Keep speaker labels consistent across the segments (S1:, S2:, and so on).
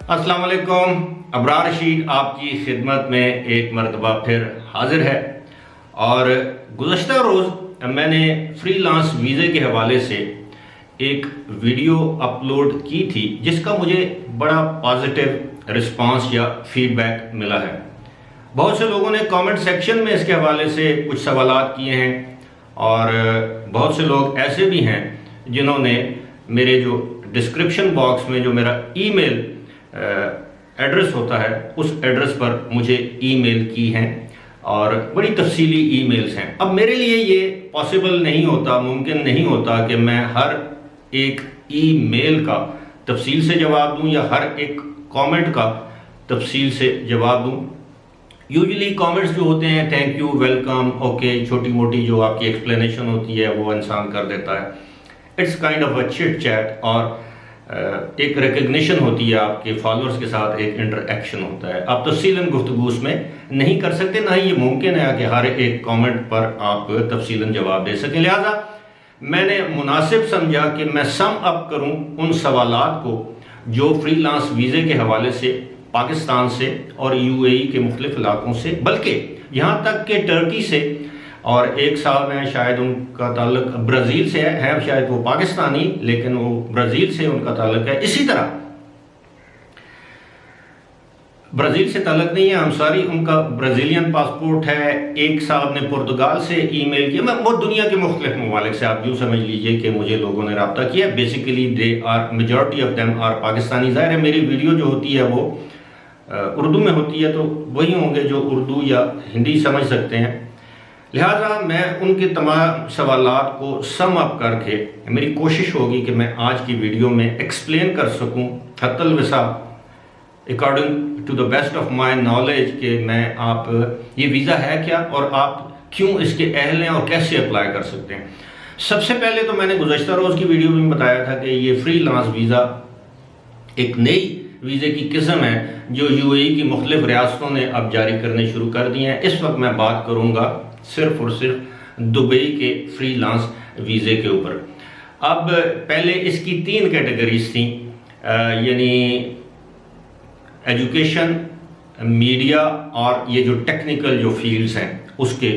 S1: अस्सलाम वालेकुम। अबरार रशीद आपकी खिदमत में एक मरतबा फिर हाजिर है। और गुज़श्ता रोज़ मैंने फ्रीलांस वीज़े के हवाले से एक वीडियो अपलोड की थी जिसका मुझे बड़ा पॉजिटिव रिस्पांस या फीडबैक मिला है। बहुत से लोगों ने कमेंट सेक्शन में इसके हवाले से कुछ सवालात किए हैं और बहुत से लोग ऐसे भी हैं जिन्होंने मेरे जो डिस्क्रिप्शन बॉक्स में जो मेरा ईमेल एड्रेस होता है उस एड्रेस पर मुझे ईमेल की हैं और बड़ी तफसीली ईमेल्स हैं। अब मेरे लिए ये पॉसिबल नहीं होता, मुमकिन नहीं होता कि मैं हर एक ईमेल का तफसील से जवाब दूं या हर एक कमेंट का तफसील से जवाब दूं। यूजुअली कमेंट्स जो होते हैं थैंक यू, वेलकम, ओके, छोटी मोटी जो आपकी एक्सप्लेनेशन होती है वो इंसान कर देता है। It's kind of a chit chat और एक रिकग्निशन होती है, आपके फॉलोअर्स के साथ एक इंटरेक्शन होता है। आप तफसीलन गुफ्तगू उसमें नहीं कर सकते, ना ही ये मुमकिन है कि हर एक कमेंट पर आप तफसीलन जवाब दे सकें। लिहाजा मैंने मुनासिब समझा कि मैं सम अप करूं उन सवालात को जो फ्रीलांस वीज़े के हवाले से पाकिस्तान से और यूएई के मुख्तलिफ इलाकों से, बल्कि यहाँ तक कि टर्की से, और एक साहब हैं शायद उनका ताल्लुक ब्राज़ील से है शायद वो पाकिस्तानी लेकिन वो ब्राज़ील से उनका ताल्लुक है। इसी तरह ब्राज़ील से ताल्लुक नहीं है, हम सॉरी, उनका ब्राज़ीलियन पासपोर्ट है। एक साहब ने पुर्तगाल से ईमेल किया। मैं वो दुनिया के मुख्तलिफ ममालिक से, आप यूँ समझ लीजिए कि मुझे लोगों ने रब्ता किया। Basically they are majority of them are Pakistani. ज़ाहिर है मेरी वीडियो जो होती है वो उर्दू में होती है, तो वही होंगे जो उर्दू या हिंदी समझ सकते हैं। लिहाजा मैं उनके तमाम सवालात को सम अप करके मेरी कोशिश होगी कि मैं आज की वीडियो में एक्सप्लेन कर सकूं हत्तल वसा according to the best of my knowledge कि मैं आप ये वीज़ा है क्या और आप क्यों इसके अहल हैं और कैसे अप्लाई कर सकते हैं। सबसे पहले तो मैंने गुज़श्ता रोज़ की वीडियो में बताया था कि ये फ्रीलांस वीज़ा एक नई वीज़े की किस्म है जो यूएई की मुख्तलिफ रियासतों ने अब जारी करने शुरू कर दिए हैं। इस वक्त मैं बात करूँगा सिर्फ और सिर्फ दुबई के फ्रीलांस वीज़े के ऊपर। अब पहले इसकी 3 कैटेगरीज थी, यानी एजुकेशन, मीडिया और ये जो टेक्निकल जो फील्ड्स हैं उसके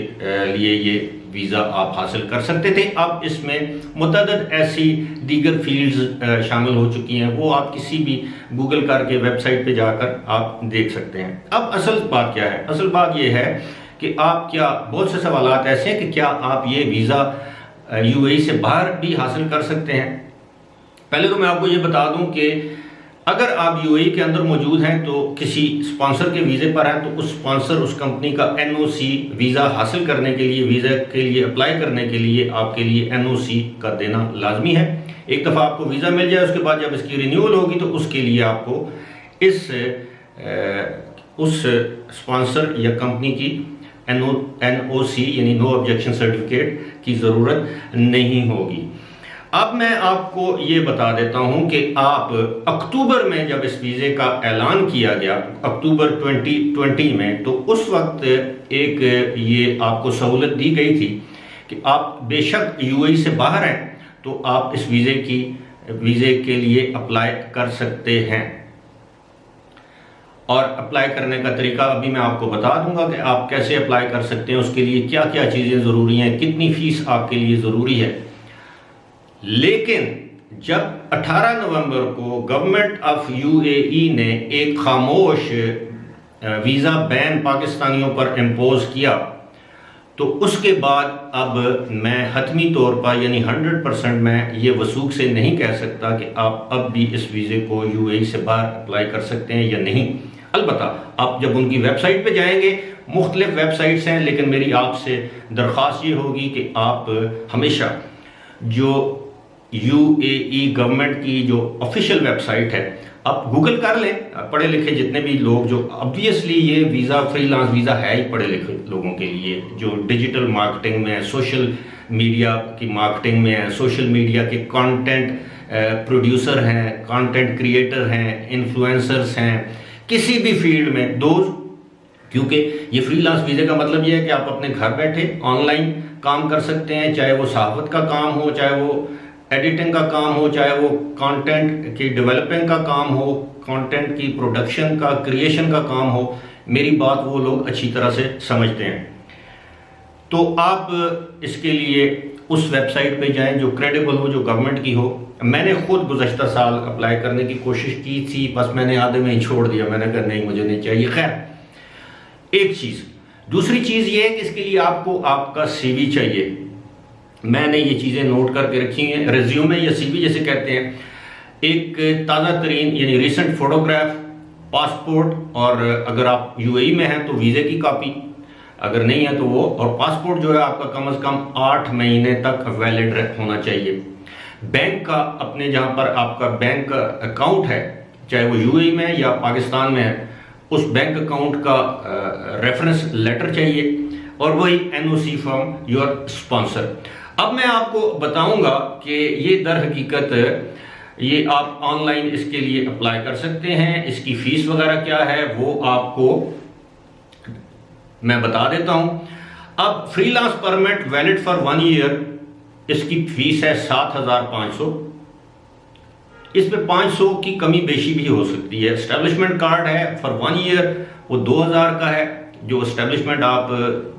S1: लिए ये वीज़ा आप हासिल कर सकते थे। अब इसमें मुतअद्दिद ऐसी दीगर फील्ड्स शामिल हो चुकी हैं, वो आप किसी भी गूगल करके वेबसाइट पे जाकर आप देख सकते हैं। अब असल बात क्या है? असल बात ये है कि आप क्या, बहुत से सवालात ऐसे हैं कि क्या आप ये वीज़ा यूएई से बाहर भी हासिल कर सकते हैं। पहले तो मैं आपको ये बता दूं कि अगर आप यूएई के अंदर मौजूद हैं तो किसी स्पॉन्सर के वीज़े पर हैं तो उस स्पॉन्सर, उस कंपनी का एनओसी वीज़ा हासिल करने के लिए, वीज़ा के लिए अप्लाई करने के लिए आपके लिए एनओसी का देना लाजमी है। एक दफ़ा आपको वीज़ा मिल जाए उसके बाद जब इसकी रिन्यूअल होगी तो उसके लिए आपको उस स्पॉन्सर या कंपनी की एनओसी यानी नो ऑब्जेक्शन सर्टिफिकेट की ज़रूरत नहीं होगी। अब मैं आपको ये बता देता हूं कि आप अक्टूबर में जब इस वीज़े का ऐलान किया गया, अक्टूबर 2020 में, तो उस वक्त एक ये आपको सहूलत दी गई थी कि आप बेशक यूएई से बाहर हैं तो आप इस वीज़े के लिए अप्लाई कर सकते हैं। और अप्लाई करने का तरीका अभी मैं आपको बता दूंगा कि आप कैसे अप्लाई कर सकते हैं, उसके लिए क्या क्या चीज़ें ज़रूरी हैं, कितनी फ़ीस आपके लिए ज़रूरी है। लेकिन जब 18 नवंबर को गवर्नमेंट ऑफ यूएई ने एक खामोश वीज़ा बैन पाकिस्तानियों पर इम्पोज किया तो उसके बाद अब मैं हतमी तौर पर यानी 100% मैं ये वसूख से नहीं कह सकता कि आप अब भी इस वीज़े को यूएई से बाहर अप्लाई कर सकते हैं या नहीं। अलबत्ता आप जब उनकी वेबसाइट पे जाएंगे, मुख्तलिफ वेबसाइट्स हैं, लेकिन मेरी आपसे दरख्वास्त ये होगी कि आप हमेशा जो यूएई गवर्नमेंट की जो ऑफिशियल वेबसाइट है आप गूगल कर लें। पढ़े लिखे जितने भी लोग, जो ऑब्वियसली ये वीज़ा फ्रीलांस वीज़ा है ही पढ़े लिखे लोगों के लिए, जो डिजिटल मार्केटिंग में है, सोशल मीडिया की मार्केटिंग में है, सोशल मीडिया के कंटेंट प्रोड्यूसर हैं, कंटेंट क्रिएटर हैं, इन्फ्लुएंसर्स हैं, किसी भी फील्ड में दोस्त, क्योंकि ये फ्रीलांस वीज़े का मतलब ये है कि आप अपने घर बैठे ऑनलाइन काम कर सकते हैं, चाहे वो सहाफ़त का काम हो, चाहे वो एडिटिंग का काम हो, चाहे वो कंटेंट की डेवलपिंग का काम हो, कंटेंट की प्रोडक्शन का, क्रिएशन का काम हो, मेरी बात वो लोग अच्छी तरह से समझते हैं। तो आप इसके लिए उस वेबसाइट पे जाएं जो क्रेडिबल हो, जो गवर्नमेंट की हो। मैंने खुद गुज़श्ता साल अप्लाई करने की कोशिश की थी, बस मैंने आधे में ही छोड़ दिया। मैंने कहा नहीं, मुझे नहीं चाहिए। खैर, एक चीज़। दूसरी चीज़ ये है कि इसके लिए आपको आपका सीवी चाहिए। मैंने ये चीज़ें नोट करके रखी हैं। रिज्यूमे या सीवी जैसे कहते हैं, एक ताज़ा तरीन यानी रिसेंट फोटोग्राफ, पासपोर्ट, और अगर आप यूएई में हैं तो वीज़े की कॉपी, अगर नहीं है तो वो, और पासपोर्ट जो है आपका कम से कम 8 महीने तक वैलिड होना चाहिए। बैंक का, अपने जहाँ पर आपका बैंक अकाउंट है, चाहे वो यूएई में है या पाकिस्तान में है, उस बैंक अकाउंट का रेफरेंस लेटर चाहिए, और वही एनओसी फ्रॉम योर स्पॉन्सर। अब मैं आपको बताऊंगा कि ये दर हकीकत ये आप ऑनलाइन इसके लिए अप्लाई कर सकते हैं। इसकी फीस वगैरह क्या है वो आपको मैं बता देता हूं। अब freelance permit valid for 1 year, इसकी फीस है 7,500। इसमें 500 की कमी बेशी भी हो सकती है। एस्टेब्लिशमेंट कार्ड है फॉर 1 ईयर, वो 2,000 का है। जो एस्टेब्लिशमेंट आप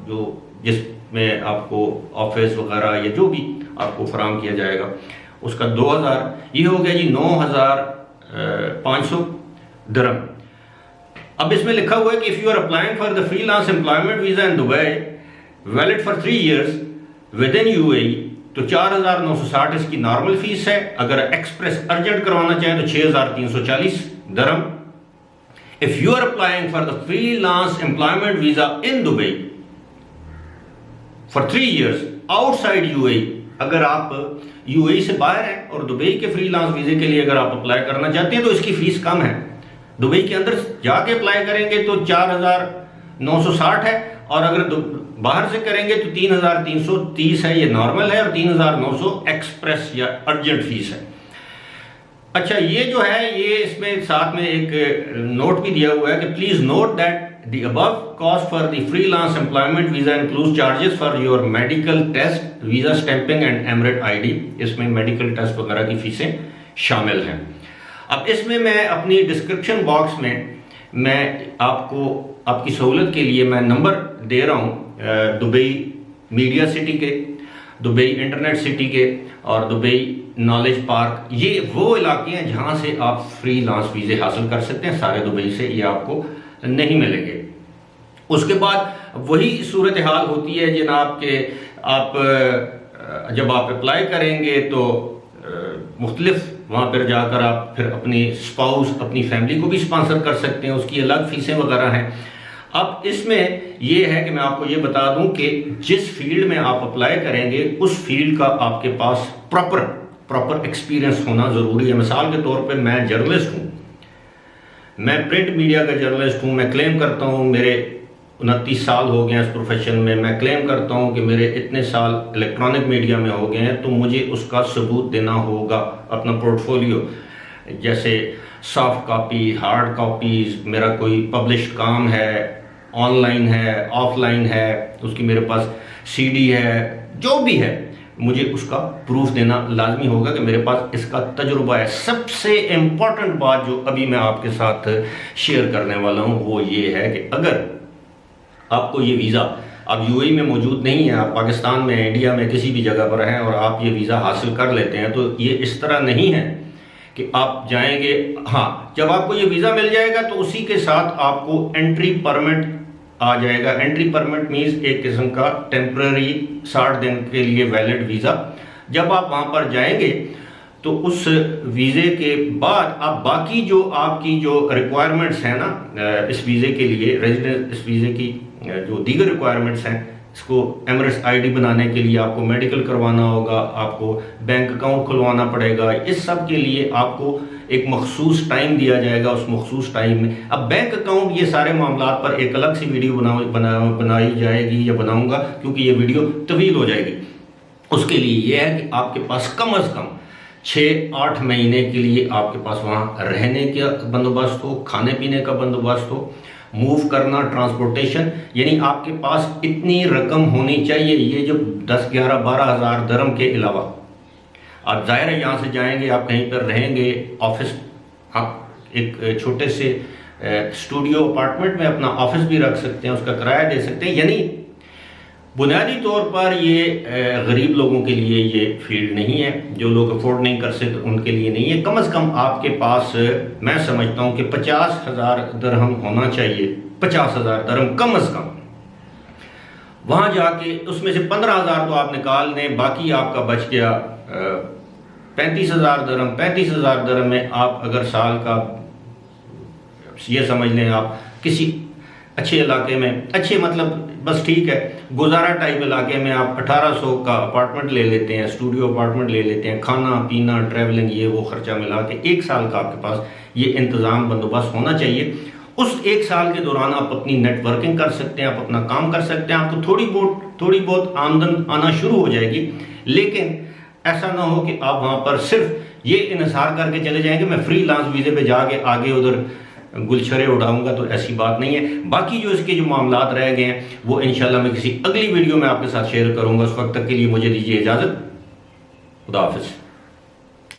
S1: जो जिसमें आपको ऑफिस वगैरह या जो भी आपको फराम किया जाएगा उसका 2,000, ये हो गया जी 9,500 दिरहम। अब इसमें लिखा हुआ है कि if you are applying for the freelance employment visa in Dubai valid for 3 years within UAE, तो 4,960 इसकी नॉर्मल फीस है। अगर एक्सप्रेस अर्जेंट करवाना चाहें तो 6,340 दिरहम। If you are applying for the freelance employment visa in Dubai for 3 years outside UAE, अगर आप यूएई से बाहर हैं और दुबई के फ्रीलांस वीजे के लिए अगर आप अप्लाई करना चाहते हैं तो इसकी फीस कम है। दुबई के अंदर जाके अप्लाई करेंगे तो 4,960 है, और अगर बाहर से करेंगे तो 3,330 है, ये नॉर्मल है, और 3,900 एक्सप्रेस या अर्जेंट फीस है। अच्छा, ये जो है ये इसमें साथ में एक नोट भी दिया हुआ है कि please note that the above cost for the freelance employment visa includes charges for your medical test, visa stamping and Emirates ID. इसमें मेडिकल टेस्ट वगैरह की फीसें शामिल हैं। अब इसमें मैं अपनी डिस्क्रिप्शन बॉक्स में मैं आपको आपकी सहूलत के लिए मैं नंबर दे रहा हूँ दुबई मीडिया सिटी के, दुबई इंटरनेट सिटी के, और दुबई नॉलेज पार्क। ये वो इलाके हैं जहाँ से आप फ्रीलांस वीज़े हासिल कर सकते हैं। सारे दुबई से ये आपको नहीं मिलेंगे। उसके बाद वही सूरत हाल होती है जनाब के आप जब आप अप्लाई करेंगे तो मुख्तलिफ वहाँ पर जाकर आप फिर अपनी स्पाउस, अपनी फैमिली को भी स्पॉन्सर कर सकते हैं, उसकी अलग फीसें वगैरह हैं। अब इसमें यह है कि मैं आपको ये बता दूं कि जिस फील्ड में आप अप्लाई करेंगे उस फील्ड का आपके पास प्रॉपर एक्सपीरियंस होना ज़रूरी है। मिसाल के तौर पे मैं जर्नलिस्ट हूँ, मैं प्रिंट मीडिया का जर्नलिस्ट हूँ। मैं क्लेम करता हूँ मेरे 29 साल हो गए हैं इस प्रोफेशन में। मैं क्लेम करता हूँ कि मेरे इतने साल इलेक्ट्रॉनिक मीडिया में हो गए हैं, तो मुझे उसका सबूत देना होगा, अपना पोर्टफोलियो, जैसे सॉफ्ट कॉपी, हार्ड कॉपीज़, मेरा कोई पब्लिश काम है, ऑनलाइन है, ऑफलाइन है, उसकी मेरे पास सीडी है, जो भी है, मुझे उसका प्रूफ देना लाजमी होगा कि मेरे पास इसका तजुर्बा है। सबसे इम्पॉर्टेंट बात जो अभी मैं आपके साथ शेयर करने वाला हूँ वो ये है कि अगर आपको ये वीज़ा अब यूएई में मौजूद नहीं है, आप पाकिस्तान में, इंडिया में किसी भी जगह पर हैं और आप ये वीज़ा हासिल कर लेते हैं, तो ये इस तरह नहीं है कि आप जाएंगे। हाँ, जब आपको ये वीज़ा मिल जाएगा तो उसी के साथ आपको एंट्री परमिट आ जाएगा। एंट्री परमिट मीन्स एक किस्म का टेम्पररी 60 दिन के लिए वैलिड वीज़ा। जब आप वहाँ पर जाएंगे तो उस वीज़े के बाद आप बाकी जो आपकी जो रिक्वायरमेंट्स हैं ना इस वीज़े के लिए, रेजिडेंस इस वीज़े की जो दीगर रिक्वायरमेंट्स हैं, इसको एमरेट्स आईडी बनाने के लिए आपको मेडिकल करवाना होगा, आपको बैंक अकाउंट खुलवाना पड़ेगा। इस सब के लिए आपको एक मखसूस टाइम दिया जाएगा। उस मखसूस टाइम में अब बैंक अकाउंट, ये सारे मामला पर एक अलग सी वीडियो बनाई जाएगी या बनाऊंगा, क्योंकि ये वीडियो तवील हो जाएगी। उसके लिए यह है कि आपके पास कम अज़ कम 6-8 महीने के लिए आपके पास वहाँ रहने का बंदोबस्त हो, खाने पीने का बंदोबस्त हो, मूव करना, ट्रांसपोर्टेशन, यानी आपके पास इतनी रकम होनी चाहिए। ये जो 10, 11, 12 हज़ार दरम के अलावा आप ज़ाहिर है यहाँ से जाएंगे, आप कहीं पर रहेंगे, ऑफिस, आप एक छोटे से स्टूडियो अपार्टमेंट में अपना ऑफिस भी रख सकते हैं, उसका किराया दे सकते हैं। यानी बुनियादी तौर पर ये गरीब लोगों के लिए ये फील्ड नहीं है, जो लोग अफोर्ड नहीं कर सकते उनके लिए नहीं है। कम से कम आपके पास मैं समझता हूँ कि 50,000 दरहम होना चाहिए, 50,000 दरहम कम से कम। वहाँ जाके उसमें से 15,000 तो आप निकाल दें, बाकी आपका बच गया 35,000 दरहम। 35,000 दरहम में आप अगर साल का ये समझ लें, आप किसी अच्छे इलाके में, अच्छे मतलब बस ठीक है, गुजारा टाइप इलाके में आप 1800 का अपार्टमेंट ले लेते हैं, स्टूडियो अपार्टमेंट ले लेते हैं, खाना पीना ट्रैवलिंग ये वो खर्चा मिला के 1 साल का आपके पास ये इंतज़ाम बंदोबस्त होना चाहिए। उस 1 साल के दौरान आप अपनी नेटवर्किंग कर सकते हैं, आप अपना काम कर सकते हैं, आपको थोड़ी बहुत आमदन आना शुरू हो जाएगी। लेकिन ऐसा ना हो कि आप वहाँ पर सिर्फ ये इन्हिसार करके चले जाएंगे, मैं फ्रीलांस वीज़े पे जाके आगे उधर गुलशरे उड़ाऊंगा, तो ऐसी बात नहीं है। बाकी जो इसके जो मामलात रह गए हैं वो इंशाल्लाह मैं किसी अगली वीडियो में आपके साथ शेयर करूंगा। उस वक्त तक के लिए मुझे दीजिए इजाज़त। खुदा हाफिज़।